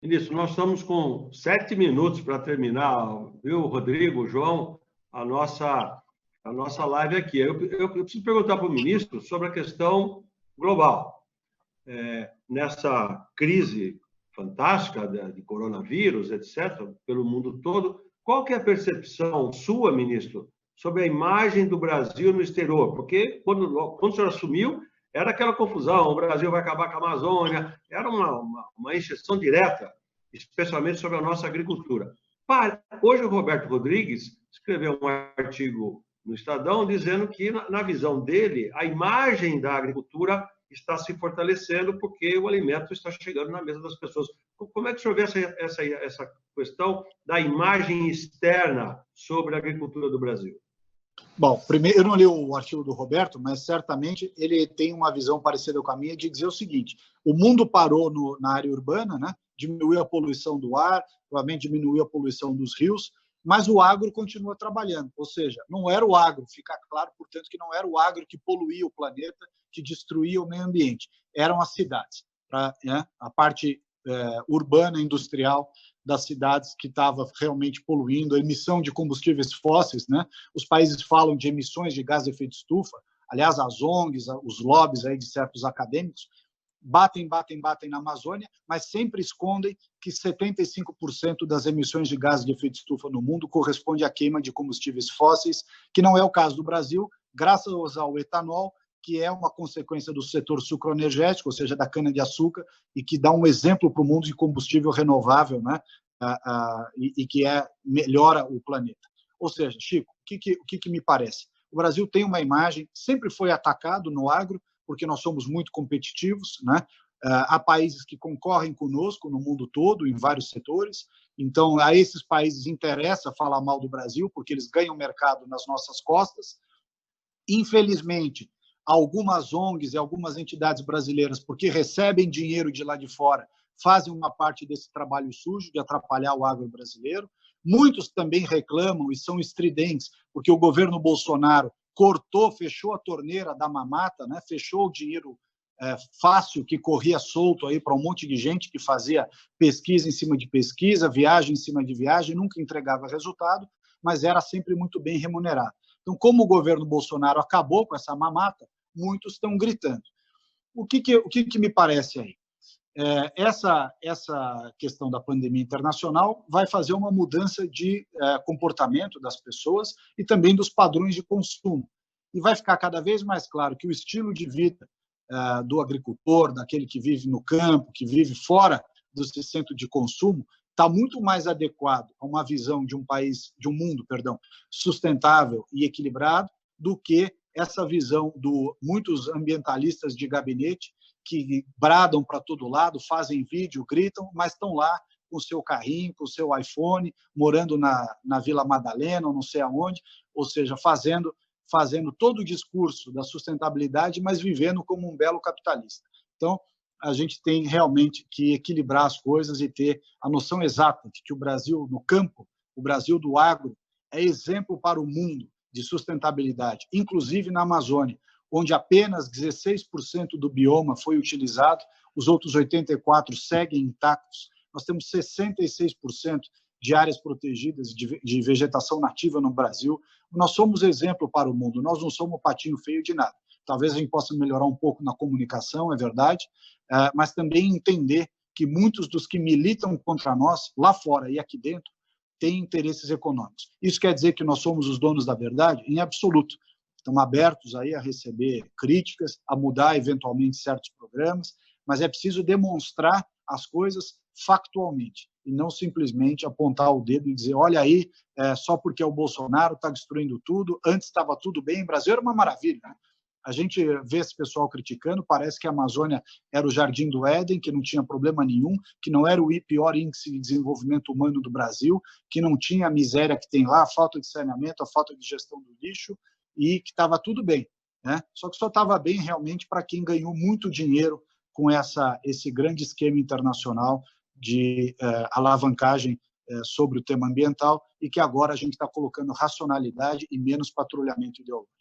Ministro, nós estamos com 7 minutos para terminar, viu, Rodrigo, João, a nossa live aqui. Eu preciso perguntar para o ministro sobre a questão global. Nessa crise fantástica de coronavírus, etc., pelo mundo todo, qual que é a percepção sua, ministro, sobre a imagem do Brasil no exterior? Porque quando o senhor assumiu, era aquela confusão, o Brasil vai acabar com a Amazônia, era uma encheção direta, especialmente sobre a nossa agricultura. Hoje o Roberto Rodrigues escreveu um artigo no Estadão dizendo que, na visão dele, a imagem da agricultura está se fortalecendo porque o alimento está chegando na mesa das pessoas. Como é que o senhor vê essa questão da imagem externa sobre a agricultura do Brasil? Bom, primeiro, eu não li o artigo do Roberto, mas certamente ele tem uma visão parecida com a minha de dizer o seguinte: o mundo parou na área urbana, né? Diminuiu a poluição do ar, provavelmente diminuiu a poluição dos rios, mas o agro continua trabalhando. Ou seja, não era o agro, fica claro, portanto, que não era o agro que poluía o planeta, que destruía o meio ambiente, eram as cidades, a parte urbana, industrial das cidades que estava realmente poluindo, a emissão de combustíveis fósseis, né? Os países falam de emissões de gás de efeito estufa, aliás, as ONGs, os lobbies aí de certos acadêmicos, batem na Amazônia, mas sempre escondem que 75% das emissões de gás de efeito estufa no mundo corresponde à queima de combustíveis fósseis, que não é o caso do Brasil, graças ao etanol, que é uma consequência do setor sucroenergético, ou seja, da cana-de-açúcar, e que dá um exemplo para o mundo de combustível renovável, né? E que melhora o planeta. Ou seja, Chico, o que me parece? O Brasil tem uma imagem, sempre foi atacado no agro, porque nós somos muito competitivos, né? Há países que concorrem conosco no mundo todo, em vários setores, então a esses países interessa falar mal do Brasil, porque eles ganham mercado nas nossas costas. Infelizmente, algumas ONGs e algumas entidades brasileiras, porque recebem dinheiro de lá de fora, fazem uma parte desse trabalho sujo de atrapalhar o agro brasileiro. Muitos também reclamam e são estridentes, porque o governo Bolsonaro cortou, fechou a torneira da mamata, né? Fechou o dinheiro fácil que corria solto aí para um monte de gente que fazia pesquisa em cima de pesquisa, viagem em cima de viagem, nunca entregava resultado, mas era sempre muito bem remunerado. Então, como o governo Bolsonaro acabou com essa mamata, muitos estão gritando. O que me parece aí? Essa questão da pandemia internacional vai fazer uma mudança de comportamento das pessoas e também dos padrões de consumo. E vai ficar cada vez mais claro que o estilo de vida do agricultor, daquele que vive no campo, que vive fora do centro de consumo, está muito mais adequado a uma visão de um mundo sustentável e equilibrado do que essa visão do muitos ambientalistas de gabinete que bradam para todo lado, fazem vídeo, gritam, mas estão lá com o seu carrinho, com o seu iPhone, morando na Vila Madalena, ou não sei aonde, ou seja, fazendo todo o discurso da sustentabilidade, mas vivendo como um belo capitalista. Então, a gente tem realmente que equilibrar as coisas e ter a noção exata de que o Brasil no campo, o Brasil do agro, é exemplo para o mundo de sustentabilidade, inclusive na Amazônia, onde apenas 16% do bioma foi utilizado, os outros 84% seguem intactos. Nós temos 66% de áreas protegidas de vegetação nativa no Brasil. Nós somos exemplo para o mundo, nós não somos patinho feio de nada. Talvez a gente possa melhorar um pouco na comunicação, é verdade, mas também entender que muitos dos que militam contra nós, lá fora e aqui dentro, têm interesses econômicos. Isso quer dizer que nós somos os donos da verdade? Em absoluto. Estamos abertos aí a receber críticas, a mudar eventualmente certos programas, mas é preciso demonstrar as coisas factualmente e não simplesmente apontar o dedo e dizer, olha aí, só porque o Bolsonaro está destruindo tudo, antes estava tudo bem, o Brasil era uma maravilha, né? A gente vê esse pessoal criticando, parece que a Amazônia era o jardim do Éden, que não tinha problema nenhum, que não era o pior índice de desenvolvimento humano do Brasil, que não tinha a miséria que tem lá, a falta de saneamento, a falta de gestão do lixo, e que estava tudo bem, né? Só que só estava bem realmente para quem ganhou muito dinheiro com esse grande esquema internacional de alavancagem sobre o tema ambiental e que agora a gente está colocando racionalidade e menos patrulhamento ideológico.